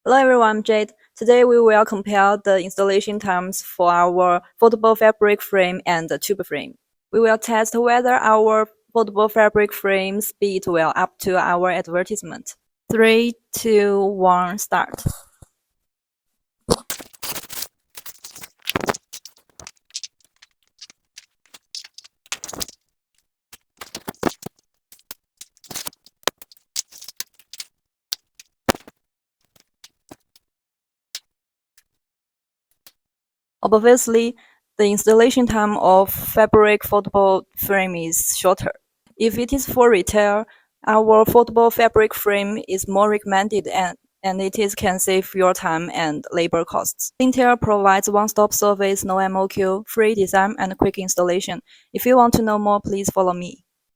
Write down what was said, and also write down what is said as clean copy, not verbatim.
Hello everyone, I'm Jade. Today we will compare the installation times for our foldable fabric frame and the tube frame. We will test whether our foldable fabric frame speed will up to our advertisement. 3, 2, 1, start. Obviously, the installation time of fabric foldable frame is shorter. If it is for retail, our foldable fabric frame is more recommended and can save your time and labor costs. Intel provides one-stop service, no MOQ, free design, and quick installation. If you want to know more, please follow me.